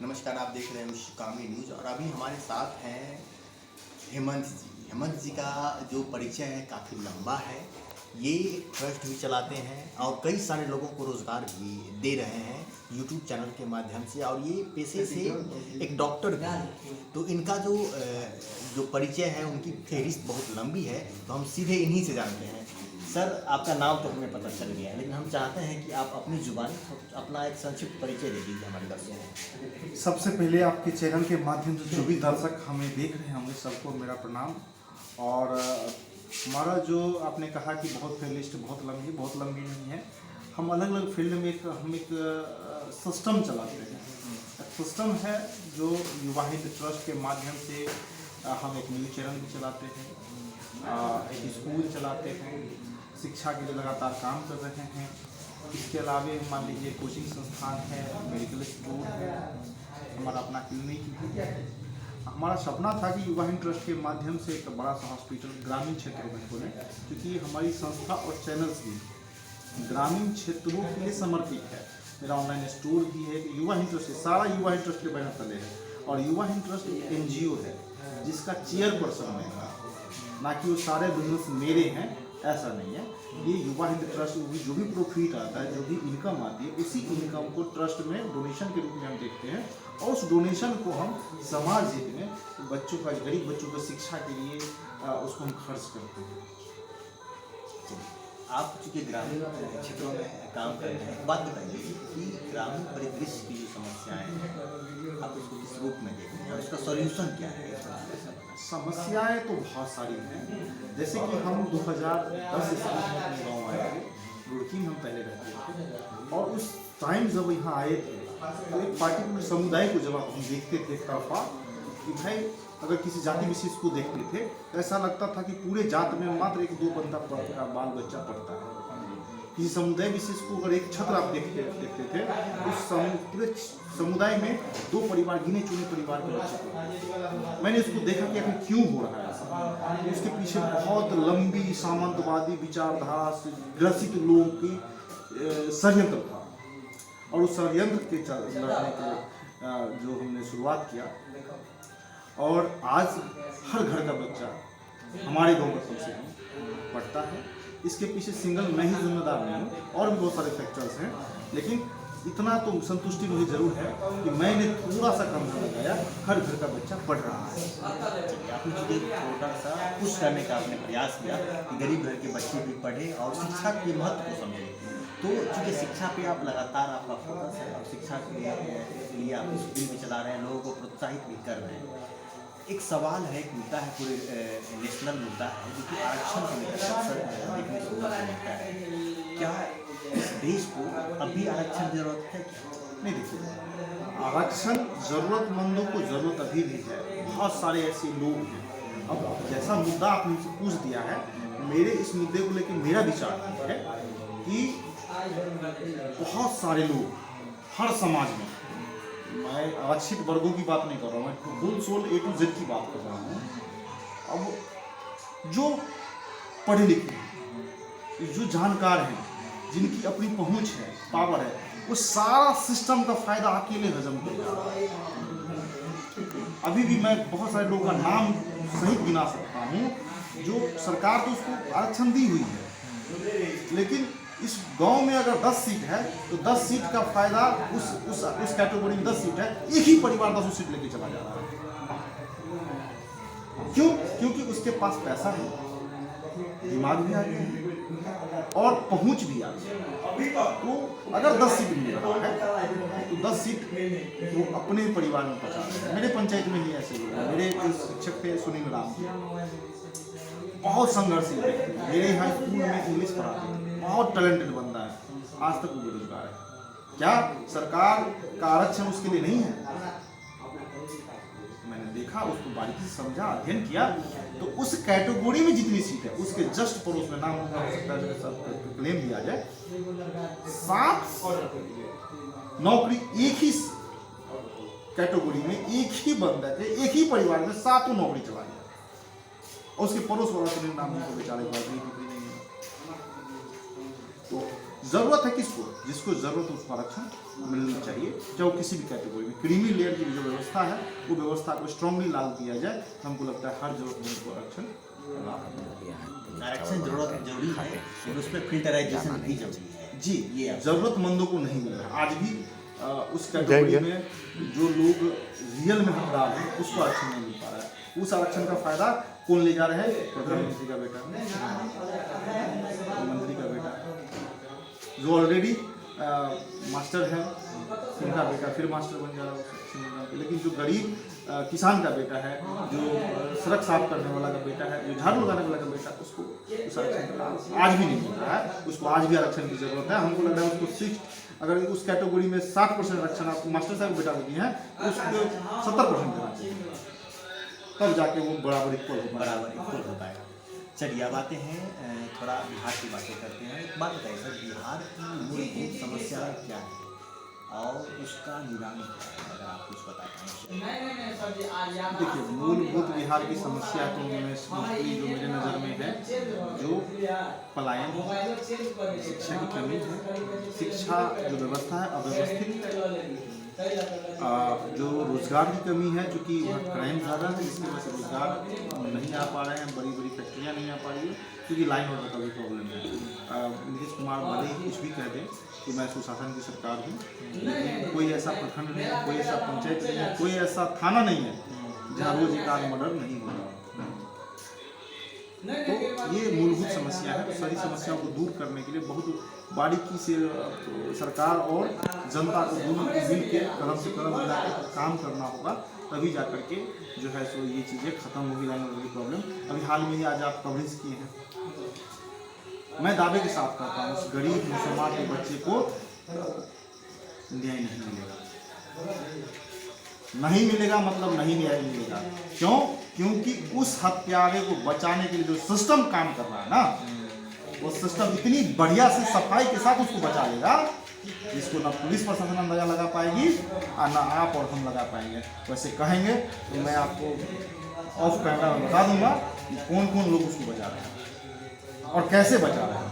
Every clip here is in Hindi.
नमस्कार, आप देख रहे हैं शिकामी न्यूज़ और अभी हमारे साथ हैं हेमंत जी। हेमंत जी का जो परिचय है काफ़ी लंबा है। ये एक ट्रस्ट भी चलाते हैं और कई सारे लोगों को रोज़गार भी दे रहे हैं यूट्यूब चैनल के माध्यम से, और ये पेशे से एक डॉक्टर भी हैं। तो इनका जो परिचय है, उनकी फहरिस्त बहुत लंबी है, तो हम सीधे इन्हीं से जानते हैं। सर, आपका नाम तो हमें पता चल गया है, लेकिन हम चाहते हैं कि आप अपनी जुबानी अपना एक संक्षिप्त परिचय दे दीजिए हमारे दर्शकों को। सबसे पहले आपके चैनल के माध्यम से जो भी दर्शक हमें देख रहे होंगे सबको मेरा प्रणाम। और हमारा जो आपने कहा कि बहुत प्लेलिस्ट बहुत लंबी नहीं है। हम अलग अलग फील्ड में एक सिस्टम चलाते हैं। सिस्टम है जो युवा हित ट्रस्ट के माध्यम से हम एक न्यूज़ चैनल भी चलाते हैं, एक स्कूल चलाते हैं, शिक्षा के लिए लगातार काम कर रहे हैं। इसके अलावा मान लीजिए कोचिंग संस्थान है, मेडिकल स्टोर है, हमारा अपना क्लिनिक भी है। हमारा सपना था कि युवा हित ट्रस्ट के माध्यम से एक बड़ा सा हॉस्पिटल ग्रामीण क्षेत्रों में खोलें, क्योंकि हमारी संस्था और चैनल्स भी ग्रामीण क्षेत्रों के लिए समर्पित है। मेरा ऑनलाइन स्टोर भी है। युवा हित ट्रस्ट सारा युवा हित ट्रस्ट के बैनर तले है, और युवा हित ट्रस्ट एक NGO है जिसका चेयरपर्सन मैं था, ना कि वो सारे बिजनेस मेरे हैं, ऐसा नहीं है। ये युवा हित ट्रस्ट जो भी प्रॉफिट आता है, जो भी इनकम आती है, उसी इनकम को ट्रस्ट में डोनेशन के रूप में हम देखते हैं, और उस डोनेशन को हम समाज हित में बच्चों का, गरीब बच्चों की शिक्षा के लिए उसको हम खर्च करते हैं। आप चूँकि ग्रामीण क्षेत्रों में काम करते हैं, बात बताइए कि ग्रामीण परिदृश्य की जो समस्याएं हैं, आप इसको किस रूप में देखते हैं और इसका सॉल्यूशन क्या है? समस्याएं तो बहुत सारी हैं। जैसे कि हम 2010 ईस्वी में अपने गाँव आए थे, रुड़की में हम पहले रहते थे, और उस टाइम जब यहाँ आए थे तो एक पार्टिकुलर समुदाय को जब हम देखते थे तरफा, कि भाई अगर किसी जाति विशेष को देखते थे तो ऐसा लगता था कि पूरे जात में मात्र 1-2 बंदा का बाल बच्चा पढ़ता है। किसी समुदाय विशेष को अगर एक छत्र आप देखते थे, उस पूरे समुदाय में 2 परिवार, गिने चुने परिवार के बच्चे थे। मैंने इसको देखा कि आखिर क्यों हो रहा है ऐसा। उसके पीछे बहुत लंबी सामंतवादी विचारधारा से ग्रसित लोगों की षड्यंत्र था, और उस षड्यंत्र के लड़ने के जो हमने शुरुआत किया, और आज हर घर का बच्चा हमारे गांव में कम से कम पढ़ता है। इसके पीछे सिंगल मैं ही जिम्मेदार नहीं हूँ, और भी बहुत सारे फैक्टर्स हैं, लेकिन इतना तो संतुष्टि मुझे जरूर है कि मैंने थोड़ा सा कम लगाया, हर घर का बच्चा पढ़ रहा है। आपने चूँकि छोटा सा पुश करने का आपने प्रयास किया कि गरीब घर के बच्चे भी पढ़े और शिक्षा के महत्व को समझें, तो चूँकि शिक्षा पे आप लगातार आपका फोकस है और शिक्षा के लिए आप स्कूल भी चला रहे हैं, लोगों को प्रोत्साहित भी कर रहे हैं। एक सवाल है, एक मुद्दा है, पूरे नेशनल मुद्दा है, जो कि आरक्षण को लेकर अक्सर देखने को मिलता है। क्या इस देश को अभी आरक्षण की जरूरत है क्या? नहीं, देखिए, आरक्षण जरूरतमंदों को जरूरत अभी भी है। बहुत सारे ऐसे लोग हैं। अब जैसा मुद्दा आपने पूछ दिया है, मेरे इस मुद्दे को लेकर मेरा विचार है कि बहुत सारे लोग हर समाज में, मैं आरक्षित वर्गों की बात नहीं कर रहा हूँ, मैं full soul A to Z की बात कर रहा हूँ। अब जो पढ़े लिखे हैं, जो जानकार हैं, जिनकी अपनी पहुंच है, पावर है, वो सारा सिस्टम का फायदा अकेले हजम कर रहा है। अभी भी मैं बहुत सारे लोगों का नाम सहित गिना सकता हूँ, जो सरकार तो उसको आरक्षण दी हुई है, लेकिन इस गांव में अगर 10 सीट है तो 10 सीट का फायदा उस कैटेगरी में 10 सीट है, एक ही परिवार 10 सीट लेके चला जा रहा है। क्यों? क्योंकि उसके पास पैसा है, दिमाग भी आ गया है, और पहुंच भी आ गई है। तो अगर 10 सीट मिल रहा है तो 10 सीट वो अपने परिवार में पहुंचा रहे हैं। मेरे पंचायत में ही ऐसे लोग हैं। मेरे शिक्षक थे सुनील राम, बहुत संघर्षशील व्यक्ति, मेरे यहाँ स्कूल में इंग्लिश पढ़ाते थे, बहुत टैलेंटेड बंदा है, आज तक वो बेरोजगार है। क्या सरकार का आरक्षण उसके लिए नहीं है? मैंने देखा, उसको बारीकी से समझा, अध्ययन किया, तो उस कैटेगरी में जितनी सीट है उसके जस्ट पड़ोस में, नाम हो सकता है सब क्लेम दिया जाए, 7 नौकरी एक ही कैटेगरी में, एक ही बंदा थे, एक ही परिवार में 7 नौकरी चला गया, और उसके पड़ोस वाला सुनील नाम को बेचारे नौकरी नहीं है। तो ज़रूरत है किसको, जिसको ज़रूरत है उसको आरक्षण मिलनी चाहिए, चाहे वो किसी भी कैटेगरी में। क्रीमी लेयर की जो व्यवस्था है वो व्यवस्था को स्ट्रांगली लागू किया जाए, हमको लगता है हर जरूरतमंद को आरक्षण। आरक्षण जरूरी है, लेकिन उस पर फिल्टराइजेशन भी जरूरी है। जी, ये ज़रूरतमंदों को नहीं मिल रहा आज भी। उस कैटेगरी में जो लोग रियल में हकदार हैं उसको आरक्षण नहीं मिल पा रहा है। उस आरक्षण का फायदा कौन ले जा रहा है? प्रधानमंत्री का बेटा, मंत्री का बेटा, जो ऑलरेडी मास्टर है, उनका बेटा फिर मास्टर बन जा रहा है। लेकिन जो गरीब किसान का बेटा है, जो सड़क साफ करने वाला का बेटा है, जो झाड़ू लगाने वाला का बेटा, उसको उस आरक्षण का आज भी नहीं मिल रहा है। उसको आज भी आरक्षण की जरूरत है। हमको लग रहा है उसको अगर उस कैटेगरी में 60% आरक्षण आप मास्टर साहब बेटा को दिए हैं तो उसको 70% देना चाहिए, तब जाके वो बराबर इक्वल हो पाएगा। चलिए अब आते हैं थोड़ा बिहार की बातें करते हैं। एक बात बताइए सर, बिहार की मूलभूत समस्या क्या है और उसका निदान क्या है, अगर आप कुछ बता पाएँ। देखिए, मूलभूत बिहार की समस्या तो मोस्टली जो मेरे नज़र में है, जो पलायन, शिक्षा की कमी है, शिक्षा जो व्यवस्था है अव्यवस्थित, जो रोजगार की कमी है, चूँकि क्राइम ज़्यादा है जिसकी वजह से रोजगार नहीं आ पा रहे हैं, बड़ी बड़ी फैक्ट्रियाँ नहीं आ पा रही है, क्योंकि लाइन ऑर्डर का भी प्रॉब्लम है। नीतीश कुमार भले ही कुछ भी कह दें कि मैं सुशासन की सरकार हूँ, लेकिन कोई ऐसा प्रखंड नहीं है, कोई ऐसा पंचायत नहीं है, कोई ऐसा थाना नहीं है जहाँ रोज एक आध मर्डर नहीं हो रहा। तो ये मूलभूत समस्या है। तो सारी समस्याओं को दूर करने के लिए बहुत बारीकी से सरकार और जनता को दोनों को मिल के कदम से कदम मिला के काम करना होगा, तभी जा करके जो है सो ये चीज़ें खत्म होगी, लाइन ऑर्डर की प्रॉब्लम। अभी हाल में ही आज आप कवरेज किए हैं, मैं दावे के साथ कहता हूँ उस गरीब मुसलमान के बच्चे को न्याय नहीं मिलेगा। नहीं मिलेगा मतलब नहीं न्याय मिलेगा। क्यों? क्योंकि उस हत्यारे को बचाने के लिए जो सिस्टम काम कर रहा है ना, वो सिस्टम इतनी बढ़िया से सफाई के साथ उसको बचा लेगा जिसको ना पुलिस प्रशासन अंदाजा लगा पाएगी और ना आप और हम लगा पाएंगे। वैसे कहेंगे तो मैं आपको ऑफ कैमरा में बता दूंगा कि कौन कौन लोग उसको बचा रहे हैं और कैसे बचा रहे हैं।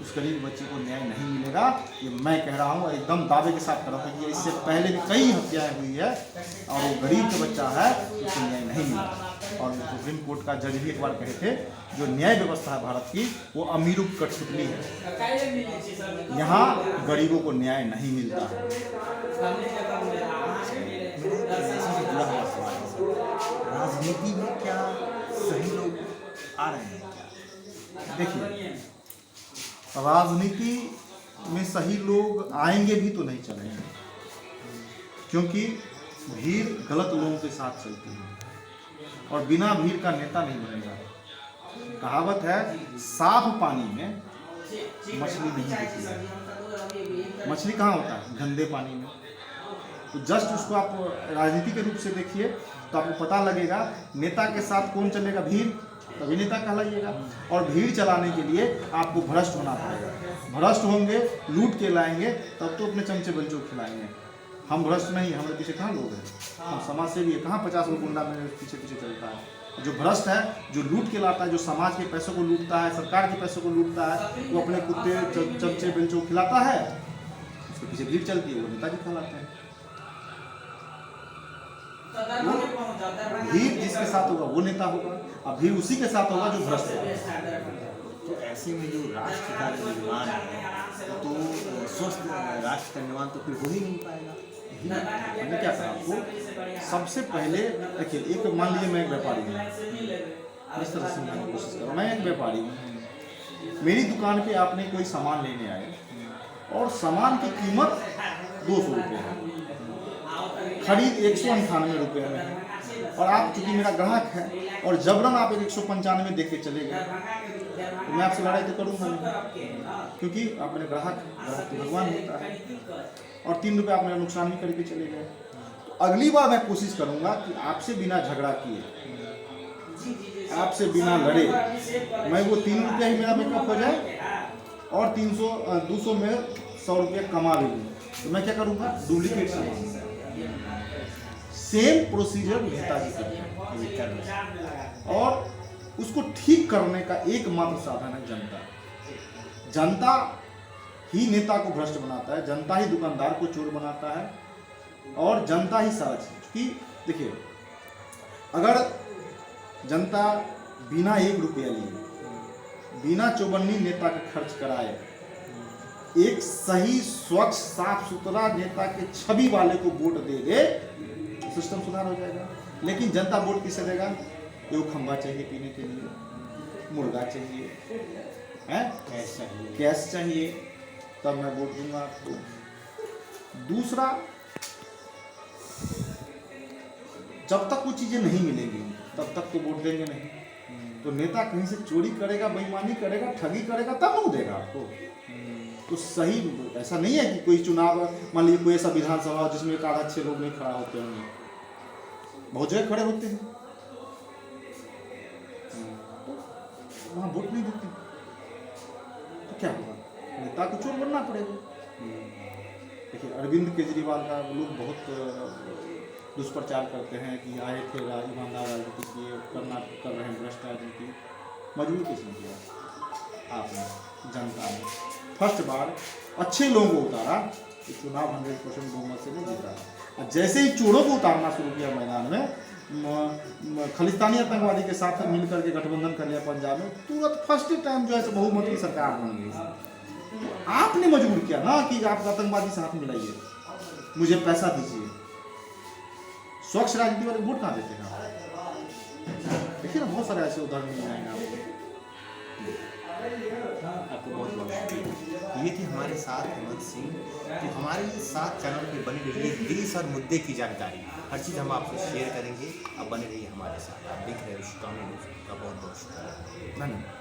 उस गरीब बच्चे को न्याय नहीं मिलेगा, ये मैं कह रहा हूँ, एकदम दावे के साथ कह रहा था कि इससे पहले भी कई हत्याएं हुई है और वो गरीब का बच्चा है, उसको न्याय नहीं मिला। और सुप्रीम कोर्ट का जज भी एक बार कहे थे, जो न्याय व्यवस्था है भारत की वो अमीरों की कठपुतली है, यहाँ गरीबों को न्याय नहीं मिलता है। राजनीति में क्या सही लोग आ रहे हैं क्या? देखिए, राजनीति में सही लोग आएंगे भी तो नहीं चलेंगे, क्योंकि भीड़ गलत लोगों के साथ चलती है और बिना भीड़ का नेता नहीं बनेगा। कहावत है, साफ पानी में मछली नहीं दिखती है। मछली कहाँ होता है? गंदे पानी में। तो जस्ट उसको आप राजनीति के रूप से देखिए तो आपको पता लगेगा नेता के साथ कौन चलेगा, भीड़, तभी नेता कहलाइएगा। और भीड़ चलाने के लिए आपको भ्रष्ट होना पड़ेगा। भ्रष्ट होंगे, लूट के लाएंगे, तब तो अपने चमचे बच्चों खिलाएंगे। हम भ्रष्ट नहीं, हमारे पीछे कहाँ लोग हैं? हम समाज से भी है, कहाँ 50 लोग गुंडा मेरे पीछे पीछे चलता है। जो भ्रष्ट है, जो लूट के लाता है, जो समाज के पैसों को लूटता है, सरकार के पैसों को लूटता है, वो अपने कुत्ते चमचे बच्चों खिलाता है, उसके पीछे भीड़ चलती है, वो नेताजी कहलाते हैं। भीड़ जिसके साथ होगा वो नेता होगा, और भीड़ उसी के साथ होगा जो भ्रष्ट है। तो ऐसे में जो राष्ट्र का निर्माण है, तो स्वस्थ राष्ट्र का निर्माण तो फिर हो ही नहीं पाएगा। मैंने क्या कहा आपको, सबसे पहले देखिए, एक मान लीजिए मैं एक व्यापारी हूँ, इस तरह से समझाने की कोशिश करूँ। मैं एक व्यापारी हूँ, मेरी दुकान पे आपने कोई सामान लेने आए और सामान की कीमत 200 रुपये है, खरीद 198 रुपये में है, और आप चूँकि मेरा ग्राहक है और जबरन आप 195 दे के चले गए, तो मैं आपसे लड़ाई तो करूँगा नहीं, क्योंकि आप मेरे ग्राहक तो भगवान होता है, और 3 रुपये आप मेरा नुकसान भी करके चले गए। तो अगली बार मैं कोशिश करूँगा कि आपसे बिना झगड़ा किए, आपसे बिना लड़े, मैं वो 3 रुपये ही मेरा मेकअप हो जाए और 200 में 100 रुपये कमा भी लूँ। तो मैं क्या करूँगा, डुप्लीकेट सामान, सेम प्रोसीजर नेताजी करते, और उसको ठीक करने का एकमात्र साधन है जनता। जनता ही नेता को भ्रष्ट बनाता है, जनता ही दुकानदार को चोर बनाता है और जनता ही सारा चीज कि देखिए, अगर जनता बिना 1 रुपया लिए, बिना चौबन्नी नेता का खर्च कराए, एक सही स्वच्छ साफ सुथरा नेता के छवि वाले को वोट दे दे, सिस्टम सुधार हो जाएगा। लेकिन जनता वोट किसे देगा? वो खंबा चाहिए पीने के लिए, मुर्गा चाहिए, हैं, कैश चाहिए, तब मैं वोट दूंगा आपको। दूसरा, जब तक वो चीजें नहीं मिलेंगी तब तक तो वोट देंगे नहीं। तो नेता कहीं से चोरी करेगा, बेईमानी करेगा, ठगी करेगा, तब वो देगा आपको। तो सही, ऐसा नहीं है कि कोई चुनाव, मान लीजिए कोई ऐसा विधानसभा जिसमें 1 आधा 6 लोग नहीं खड़ा होते होंगे, बहुत जगह खड़े होते हैं, तो वहाँ वोट नहीं देते, तो क्या होगा? नेता को चोर बनना पड़ेगा। देखिए, अरविंद केजरीवाल का लोग बहुत दुष्प्रचार करते हैं कि आए थे ईमानदार राजनीति किए, कर रहे हैं भ्रष्ट राजनीति। मजबूर किसने किया? आपने, जनता ने। फर्स्ट बार अच्छे लोगों को उतारा, तो चुनाव 100% बहुमत से नहीं जीता। और जैसे ही चोरों को उतारना शुरू किया मैदान में, खालिस्तानी आतंकवादी के साथ मिलकर के गठबंधन कर लिया पंजाब में, तुरंत फर्स्ट टाइम जो है बहुमत की सरकार बन गई। आपने मजबूर किया ना कि आप आतंकवादी से हाथ मिलाइए, मुझे पैसा दीजिए। स्वच्छ राजनीति वाले वोट कहाँ देते हैं? देखिए ना, बहुत सारे ऐसे उदाहरण मिल जाएंगे आपको। आपको बहुत बहुत शुक्रिया। ये थे हमारे साथ हेमंत सिंह। तो हमारे साथ चैनल पे बने रहिए, देश और मुद्दे की जानकारी, हर चीज़ हम आपसे शेयर करेंगे। आप बने रहिए हमारे साथ। आप देख रहे हैं ऋषिकामी न्यूज़ का। बहुत बहुत शुक्रिया। धन्यवाद।